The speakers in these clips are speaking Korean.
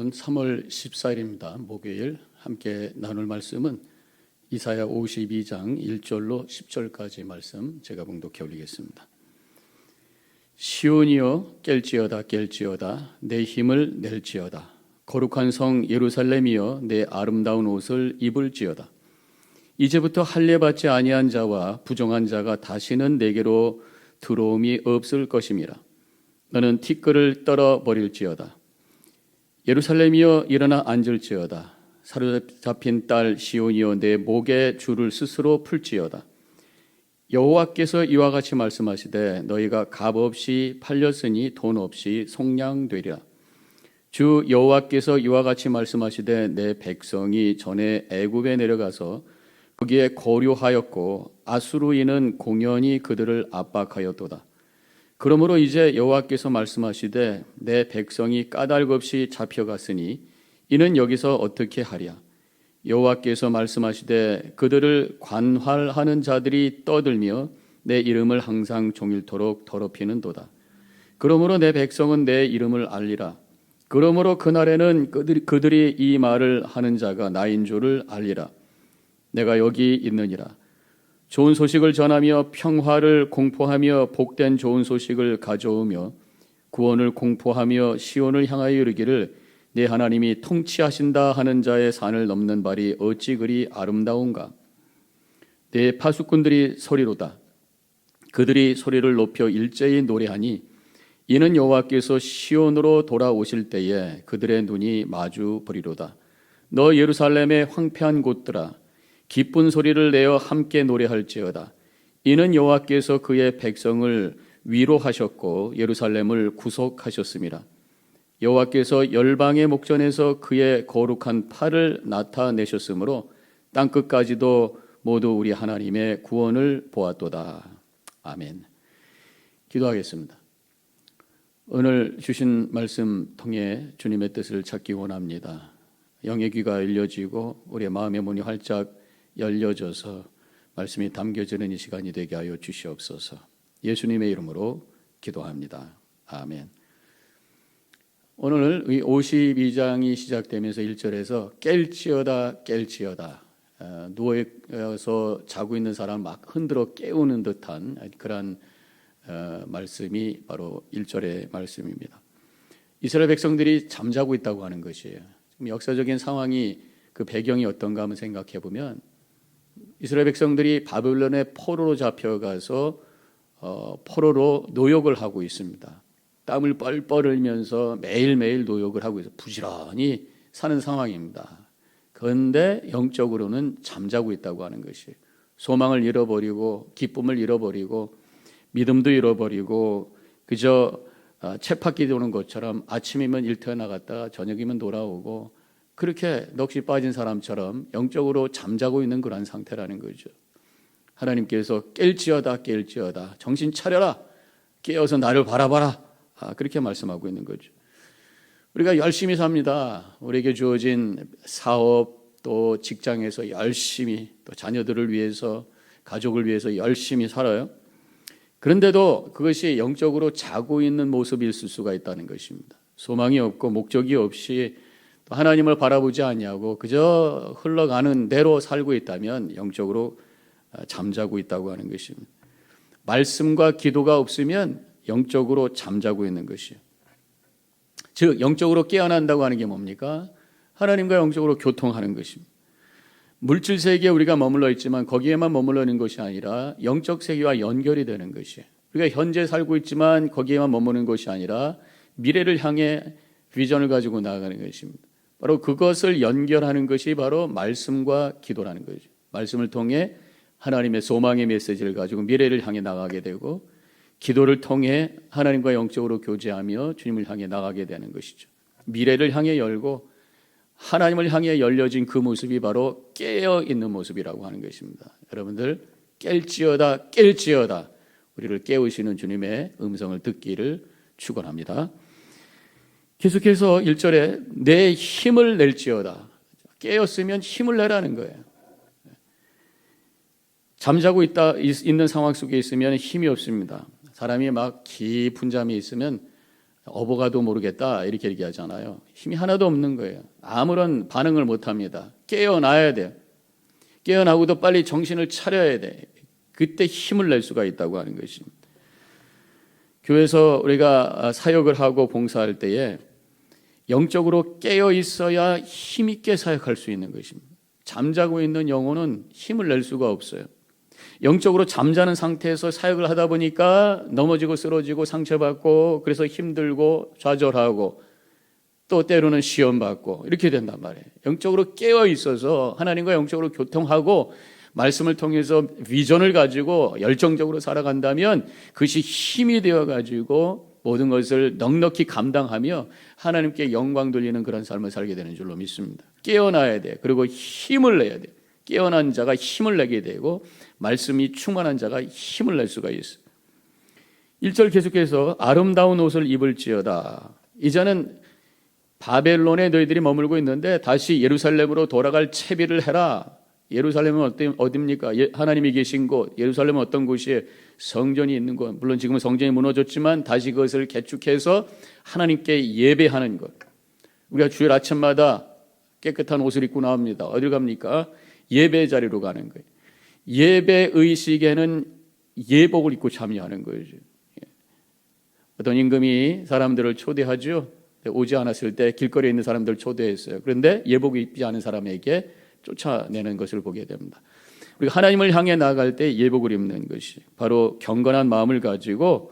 오늘은 3월 14일입니다. 목요일 함께 나눌 말씀은 이사야 52장 1절로 10절까지 말씀 제가 봉독해 올리겠습니다. 시온이여 깰지어다 깰지어다 내 힘을 낼지어다 거룩한 성 예루살렘이여 내 아름다운 옷을 입을지어다. 이제부터 할례받지 아니한 자와 부정한 자가 다시는 내게로 들어옴이 없을 것임이라. 너는 티끌을 떨어버릴지어다. 예루살렘이여 일어나 앉을지어다. 사로잡힌 딸 시온이여 내 목에 줄을 스스로 풀지어다. 여호와께서 이와 같이 말씀하시되 너희가 값없이 팔렸으니 돈 없이 속량되리라. 주 여호와께서 이와 같이 말씀하시되 내 백성이 전에 애굽에 내려가서 거기에 거류하였고 아수르인은 공연히 그들을 압박하였도다. 그러므로 이제 여호와께서 말씀하시되 내 백성이 까닭 없이 잡혀갔으니 이는 여기서 어떻게 하랴. 여호와께서 말씀하시되 그들을 관할하는 자들이 떠들며 내 이름을 항상 종일토록 더럽히는도다. 그러므로 내 백성은 내 이름을 알리라. 그러므로 그날에는 그들이 이 말을 하는 자가 나인 줄을 알리라. 내가 여기 있느니라. 좋은 소식을 전하며 평화를 공포하며 복된 좋은 소식을 가져오며 구원을 공포하며 시온을 향하여 이르기를 내 하나님이 통치하신다 하는 자의 산을 넘는 발이 어찌 그리 아름다운가. 내 파수꾼들이 소리로다. 그들이 소리를 높여 일제히 노래하니 이는 여호와께서 시온으로 돌아오실 때에 그들의 눈이 마주 보리로다. 너 예루살렘의 황폐한 곳들아 기쁜 소리를 내어 함께 노래할지어다. 이는 여호와께서 그의 백성을 위로하셨고 예루살렘을 구속하셨습니다. 여호와께서 열방의 목전에서 그의 거룩한 팔을 나타내셨으므로 땅끝까지도 모두 우리 하나님의 구원을 보았도다. 아멘. 기도하겠습니다. 오늘 주신 말씀 통해 주님의 뜻을 찾기 원합니다. 영의 귀가 열려지고 우리의 마음의 문이 활짝 열려져서 말씀이 담겨지는 이 시간이 되게 하여 주시옵소서. 예수님의 이름으로 기도합니다. 아멘. 오늘 52장이 시작되면서 1절에서 깰지어다 깰지어다 누워서 자고 있는 사람을 막 흔들어 깨우는 듯한 그런 말씀이 바로 1절의 말씀입니다. 이스라엘 백성들이 잠자고 있다고 하는 것이에요. 역사적인 상황이 그 배경이 어떤가 한번 생각해 보면 이스라엘 백성들이 바벨론의 포로로 잡혀가서 포로로 노역을 하고 있습니다. 땀을 뻘뻘 흘리면서 매일매일 노역을 하고 있어서 부지런히 사는 상황입니다. 그런데 영적으로는 잠자고 있다고 하는 것이에요. 소망을 잃어버리고 기쁨을 잃어버리고 믿음도 잃어버리고 그저 쳇바퀴 도는 것처럼 아침이면 일터에 나갔다가 저녁이면 돌아오고 그렇게 넋이 빠진 사람처럼 영적으로 잠자고 있는 그런 상태라는 거죠. 하나님께서 깰지어다 깰지어다 정신 차려라 깨어서 나를 바라봐라 그렇게 말씀하고 있는 거죠. 우리가 열심히 삽니다. 우리에게 주어진 사업 또 직장에서 열심히 또 자녀들을 위해서 가족을 위해서 열심히 살아요. 그런데도 그것이 영적으로 자고 있는 모습일 수가 있다는 것입니다. 소망이 없고 목적이 없이 하나님을 바라보지 아니하고 그저 흘러가는 대로 살고 있다면 영적으로 잠자고 있다고 하는 것입니다. 말씀과 기도가 없으면 영적으로 잠자고 있는 것이에요. 즉 영적으로 깨어난다고 하는 게 뭡니까? 하나님과 영적으로 교통하는 것입니다. 물질 세계에 우리가 머물러 있지만 거기에만 머물러 있는 것이 아니라 영적 세계와 연결이 되는 것이에요. 우리가 현재 살고 있지만 거기에만 머무는 것이 아니라 미래를 향해 비전을 가지고 나아가는 것입니다. 바로 그것을 연결하는 것이 바로 말씀과 기도라는 거죠. 말씀을 통해 하나님의 소망의 메시지를 가지고 미래를 향해 나가게 되고 기도를 통해 하나님과 영적으로 교제하며 주님을 향해 나가게 되는 것이죠. 미래를 향해 열고 하나님을 향해 열려진 그 모습이 바로 깨어있는 모습이라고 하는 것입니다. 여러분들 깰지어다 깰지어다 우리를 깨우시는 주님의 음성을 듣기를 축원합니다. 계속해서 1절에 내 힘을 낼지어다. 깨었으면 힘을 내라는 거예요. 잠자고 있는 상황 속에 있으면 힘이 없습니다. 사람이 막 깊은 잠이 있으면 어버가도 모르겠다 이렇게 얘기하잖아요. 힘이 하나도 없는 거예요. 아무런 반응을 못합니다. 깨어나야 돼요. 깨어나고도 빨리 정신을 차려야 돼. 그때 힘을 낼 수가 있다고 하는 것입니다. 교회에서 우리가 사역을 하고 봉사할 때에 영적으로 깨어 있어야 힘 있게 사역할 수 있는 것입니다. 잠자고 있는 영혼은 힘을 낼 수가 없어요. 영적으로 잠자는 상태에서 사역을 하다 보니까 넘어지고 쓰러지고 상처받고 그래서 힘들고 좌절하고 또 때로는 시험받고 이렇게 된단 말이에요. 영적으로 깨어 있어서 하나님과 영적으로 교통하고 말씀을 통해서 비전을 가지고 열정적으로 살아간다면 그것이 힘이 되어가지고 모든 것을 넉넉히 감당하며 하나님께 영광 돌리는 그런 삶을 살게 되는 줄로 믿습니다. 깨어나야 돼. 그리고 힘을 내야 돼. 깨어난 자가 힘을 내게 되고 말씀이 충만한 자가 힘을 낼 수가 있어요. 1절 계속해서 아름다운 옷을 입을지어다. 이제는 바벨론에 너희들이 머물고 있는데 다시 예루살렘으로 돌아갈 채비를 해라. 예루살렘은 어디입니까? 하나님이 계신 곳. 예루살렘은 어떤 곳이에요? 성전이 있는 곳. 물론 지금은 성전이 무너졌지만 다시 그것을 개축해서 하나님께 예배하는 것. 우리가 주일 아침마다 깨끗한 옷을 입고 나옵니다. 어딜 갑니까? 예배 자리로 가는 거예요. 예배 의식에는 예복을 입고 참여하는 거죠. 어떤 임금이 사람들을 초대하죠. 오지 않았을 때 길거리에 있는 사람들을 초대했어요. 그런데 예복을 입지 않은 사람에게 쫓아내는 것을 보게 됩니다. 우리가 하나님을 향해 나아갈 때 예복을 입는 것이 바로 경건한 마음을 가지고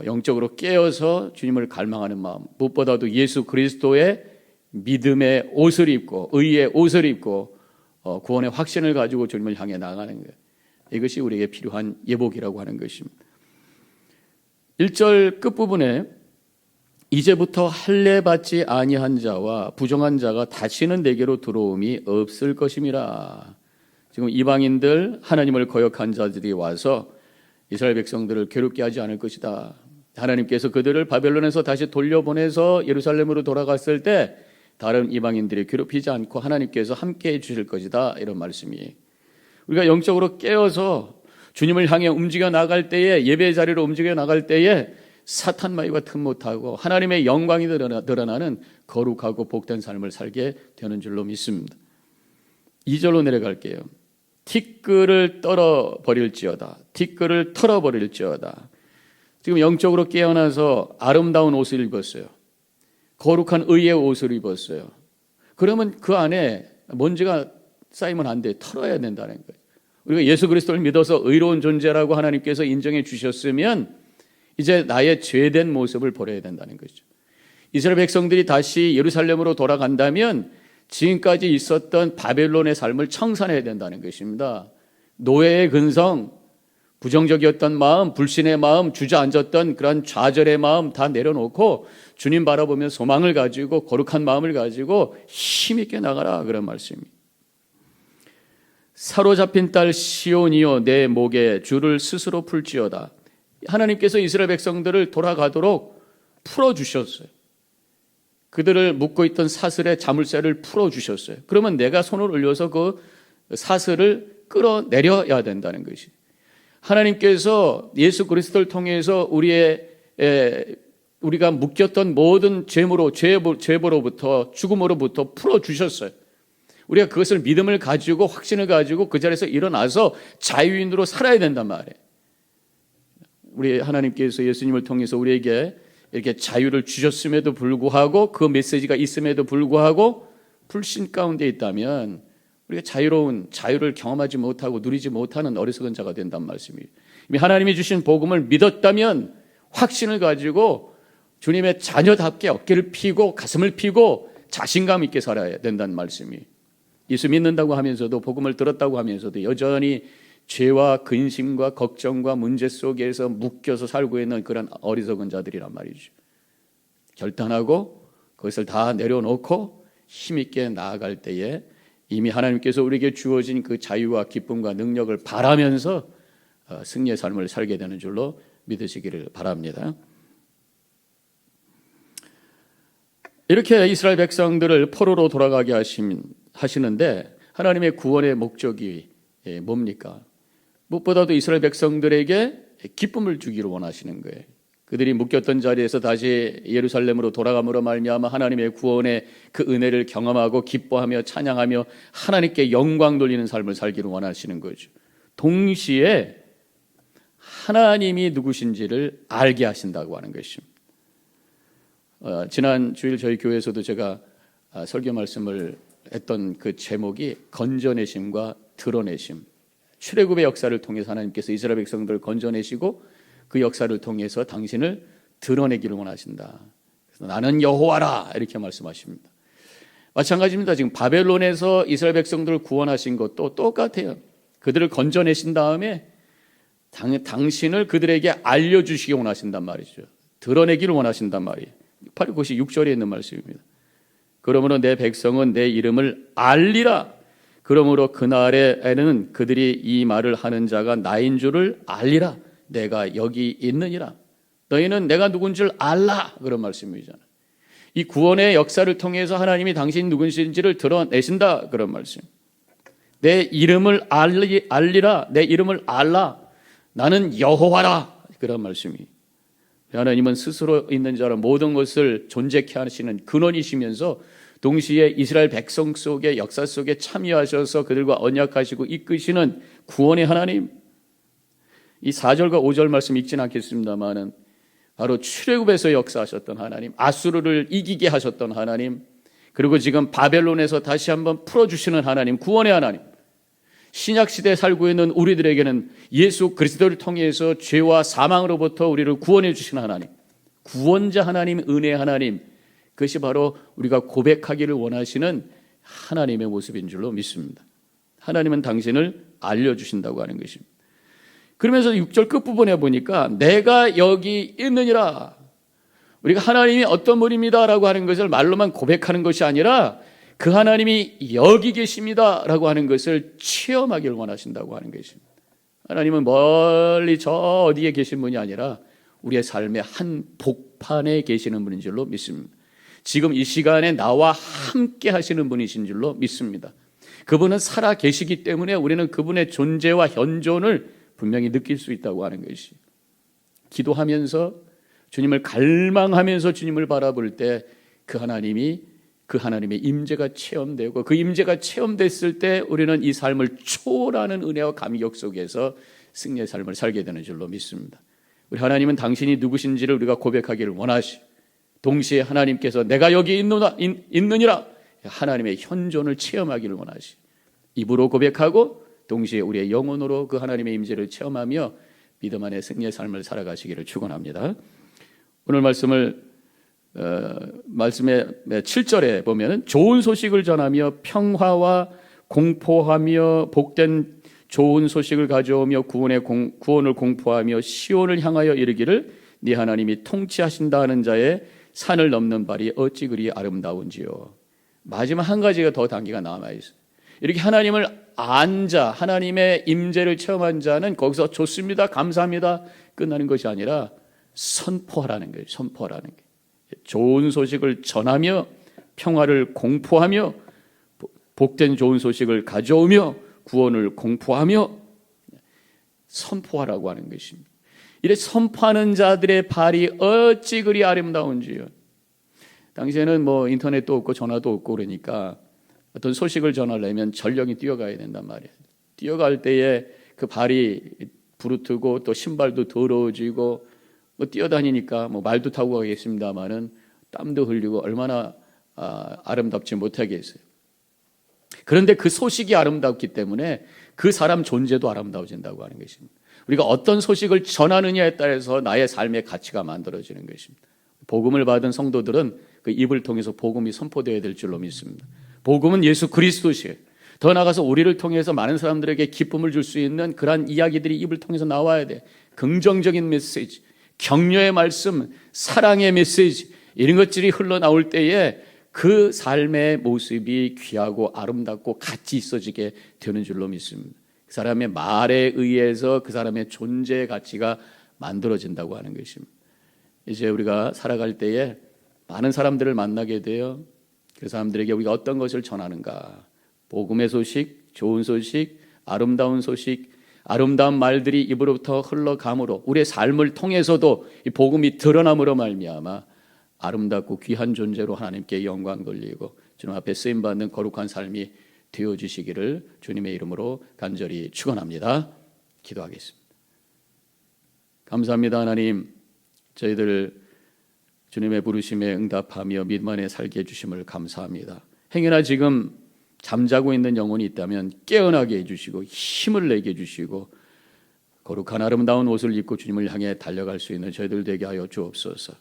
영적으로 깨어서 주님을 갈망하는 마음, 무엇보다도 예수 그리스도의 믿음의 옷을 입고 의의 옷을 입고 구원의 확신을 가지고 주님을 향해 나아가는 거예요. 이것이 우리에게 필요한 예복이라고 하는 것입니다. 1절 끝부분에 이제부터 할례 받지 아니한 자와 부정한 자가 다시는 내게로 들어옴이 없을 것임이라. 지금 이방인들 하나님을 거역한 자들이 와서 이스라엘 백성들을 괴롭게 하지 않을 것이다. 하나님께서 그들을 바벨론에서 다시 돌려보내서 예루살렘으로 돌아갔을 때 다른 이방인들이 괴롭히지 않고 하나님께서 함께해 주실 것이다. 이런 말씀이에요. 우리가 영적으로 깨어서 주님을 향해 움직여 나갈 때에 예배 자리로 움직여 나갈 때에 사탄 마귀가 틈 못하고 하나님의 영광이 드러나는 거룩하고 복된 삶을 살게 되는 줄로 믿습니다. 2절로 내려갈게요. 티끌을 떨어버릴지어다. 티끌을 털어버릴지어다. 지금 영적으로 깨어나서 아름다운 옷을 입었어요. 거룩한 의의 옷을 입었어요. 그러면 그 안에 먼지가 쌓이면 안 돼. 털어야 된다는 거예요. 우리가 예수 그리스도를 믿어서 의로운 존재라고 하나님께서 인정해 주셨으면 이제 나의 죄된 모습을 버려야 된다는 거죠. 이스라엘 백성들이 다시 예루살렘으로 돌아간다면 지금까지 있었던 바벨론의 삶을 청산해야 된다는 것입니다. 노예의 근성, 부정적이었던 마음, 불신의 마음, 주저앉았던 그런 좌절의 마음 다 내려놓고 주님 바라보며 소망을 가지고 거룩한 마음을 가지고 힘있게 나가라, 그런 말씀입니다. 사로잡힌 딸 시온이여 내 목에 줄을 스스로 풀지어다. 하나님께서 이스라엘 백성들을 돌아가도록 풀어주셨어요. 그들을 묶고 있던 사슬의 자물쇠를 풀어주셨어요. 그러면 내가 손을 올려서 그 사슬을 끌어내려야 된다는 것이. 하나님께서 예수 그리스도를 통해서 우리가 묶였던 모든 죄보로부터 죽음으로부터 풀어주셨어요. 우리가 그것을 믿음을 가지고 확신을 가지고 그 자리에서 일어나서 자유인으로 살아야 된단 말이에요. 우리 하나님께서 예수님을 통해서 우리에게 이렇게 자유를 주셨음에도 불구하고 그 메시지가 있음에도 불구하고 불신 가운데 있다면 우리가 자유를 경험하지 못하고 누리지 못하는 어리석은 자가 된단 말씀이에요. 이미 하나님이 주신 복음을 믿었다면 확신을 가지고 주님의 자녀답게 어깨를 펴고 가슴을 펴고 자신감 있게 살아야 된다는 말씀이에요. 예수 믿는다고 하면서도 복음을 들었다고 하면서도 여전히 죄와 근심과 걱정과 문제 속에서 묶여서 살고 있는 그런 어리석은 자들이란 말이죠. 결단하고 그것을 다 내려놓고 힘있게 나아갈 때에 이미 하나님께서 우리에게 주어진 그 자유와 기쁨과 능력을 바라면서 승리의 삶을 살게 되는 줄로 믿으시기를 바랍니다. 이렇게 이스라엘 백성들을 포로로 돌아가게 하시는데 하나님의 구원의 목적이 뭡니까? 무엇보다도 이스라엘 백성들에게 기쁨을 주기를 원하시는 거예요. 그들이 묶였던 자리에서 다시 예루살렘으로 돌아감으로 말미암아 하나님의 구원의 그 은혜를 경험하고 기뻐하며 찬양하며 하나님께 영광 돌리는 삶을 살기를 원하시는 거죠. 동시에 하나님이 누구신지를 알게 하신다고 하는 것입니다. 지난 주일 저희 교회에서도 제가 설교 말씀을 했던 그 제목이 건져내심과 드러내심. 출애굽의 역사를 통해서 하나님께서 이스라엘 백성들을 건져내시고 그 역사를 통해서 당신을 드러내기를 원하신다. 그래서 나는 여호와라 이렇게 말씀하십니다. 마찬가지입니다. 지금 바벨론에서 이스라엘 백성들을 구원하신 것도 똑같아요. 그들을 건져내신 다음에 당신을 그들에게 알려주시기 원하신단 말이죠. 드러내기를 원하신단 말이에요. 바로 그것이 6절에 있는 말씀입니다. 그러므로 내 백성은 내 이름을 알리라. 그러므로 그날에는 그들이 이 말을 하는 자가 나인 줄을 알리라. 내가 여기 있느니라. 너희는 내가 누군 줄 알라. 그런 말씀이잖아요. 이 구원의 역사를 통해서 하나님이 당신 누구신지를 드러내신다. 그런 말씀. 내 이름을 알리라. 내 이름을 알라. 나는 여호와라. 그런 말씀이. 하나님은 스스로 있는 자로 모든 것을 존재케 하시는 근원이시면서 동시에 이스라엘 백성 속의 역사 속에 참여하셔서 그들과 언약하시고 이끄시는 구원의 하나님. 이 4절과 5절 말씀 읽지는 않겠습니다만은 바로 출애굽에서 역사하셨던 하나님, 아수르를 이기게 하셨던 하나님, 그리고 지금 바벨론에서 다시 한번 풀어주시는 하나님, 구원의 하나님. 신약시대에 살고 있는 우리들에게는 예수 그리스도를 통해서 죄와 사망으로부터 우리를 구원해 주시는 하나님, 구원자 하나님, 은혜 하나님, 그것이 바로 우리가 고백하기를 원하시는 하나님의 모습인 줄로 믿습니다. 하나님은 당신을 알려주신다고 하는 것입니다. 그러면서 6절 끝부분에 보니까 내가 여기 있느니라. 우리가 하나님이 어떤 분입니다라고 하는 것을 말로만 고백하는 것이 아니라 그 하나님이 여기 계십니다라고 하는 것을 체험하기를 원하신다고 하는 것입니다. 하나님은 멀리 저 어디에 계신 분이 아니라 우리의 삶의 한 복판에 계시는 분인 줄로 믿습니다. 지금 이 시간에 나와 함께 하시는 분이신 줄로 믿습니다. 그분은 살아 계시기 때문에 우리는 그분의 존재와 현존을 분명히 느낄 수 있다고 하는 것이, 기도하면서 주님을 갈망하면서 주님을 바라볼 때 그 하나님의 임재가 체험되고 그 임재가 체험됐을 때 우리는 이 삶을 초월하는 은혜와 감격 속에서 승리의 삶을 살게 되는 줄로 믿습니다. 우리 하나님은 당신이 누구신지를 우리가 고백하기를 원하시고 동시에 하나님께서 내가 여기 있느니라 하나님의 현존을 체험하기를 원하시고 입으로 고백하고 동시에 우리의 영혼으로 그 하나님의 임재를 체험하며 믿음 안에 승리의 삶을 살아가시기를 축원합니다. 오늘 말씀의 7절에 보면 좋은 소식을 전하며 평화와 공포하며 복된 좋은 소식을 가져오며 구원을 공포하며 시온을 향하여 이르기를 네 하나님이 통치하신다 하는 자의 산을 넘는 발이 어찌 그리 아름다운지요. 마지막 한 가지가 더 단계가 남아있어요. 이렇게 하나님을 안 자, 하나님의 임재를 체험한 자는 거기서 좋습니다, 감사합니다 끝나는 것이 아니라 선포하라는 거예요. 선포하라는 게 좋은 소식을 전하며 평화를 공포하며 복된 좋은 소식을 가져오며 구원을 공포하며 선포하라고 하는 것입니다. 이래 선포하는 자들의 발이 어찌 그리 아름다운지요. 당시에는 인터넷도 없고 전화도 없고 그러니까 어떤 소식을 전하려면 전령이 뛰어가야 된단 말이에요. 뛰어갈 때에 그 발이 부르트고 또 신발도 더러워지고 뛰어다니니까 말도 타고 가겠습니다마는 땀도 흘리고 얼마나 아름답지 못하겠어요. 그런데 그 소식이 아름답기 때문에 그 사람 존재도 아름다워진다고 하는 것입니다. 우리가 어떤 소식을 전하느냐에 따라서 나의 삶의 가치가 만들어지는 것입니다. 복음을 받은 성도들은 그 입을 통해서 복음이 선포되어야 될 줄로 믿습니다. 복음은 예수 그리스도시에요. 더 나아가서 우리를 통해서 많은 사람들에게 기쁨을 줄 수 있는 그러한 이야기들이 입을 통해서 나와야 돼. 긍정적인 메시지, 격려의 말씀, 사랑의 메시지, 이런 것들이 흘러나올 때에 그 삶의 모습이 귀하고 아름답고 가치 있어지게 되는 줄로 믿습니다. 그 사람의 말에 의해서 그 사람의 존재의 가치가 만들어진다고 하는 것입니다. 이제 우리가 살아갈 때에 많은 사람들을 만나게 돼요. 그 사람들에게 우리가 어떤 것을 전하는가? 복음의 소식, 좋은 소식, 아름다운 소식, 아름다운 말들이 입으로부터 흘러감으로 우리의 삶을 통해서도 이 복음이 드러남으로 말미암아 아름답고 귀한 존재로 하나님께 영광 돌리고 주님 앞에 쓰임받는 거룩한 삶이 되어주시기를 주님의 이름으로 간절히 축원합니다. 기도하겠습니다. 감사합니다. 하나님, 저희들 주님의 부르심에 응답하며 믿음 안에 살게 해주심을 감사합니다. 행여나 지금 잠자고 있는 영혼이 있다면 깨어나게 해주시고 힘을 내게 해주시고 거룩한 아름다운 옷을 입고 주님을 향해 달려갈 수 있는 저희들 되게 하여 주옵소서.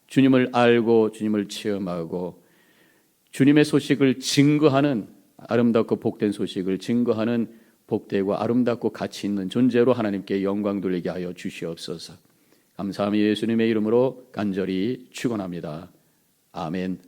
주님을 알고 주님을 체험하고 주님의 소식을 증거하는 아름답고 복된 소식을 증거하는 복되고 아름답고 가치 있는 존재로 하나님께 영광 돌리게 하여 주시옵소서. 감사하며 예수님의 이름으로 간절히 축원합니다. 아멘.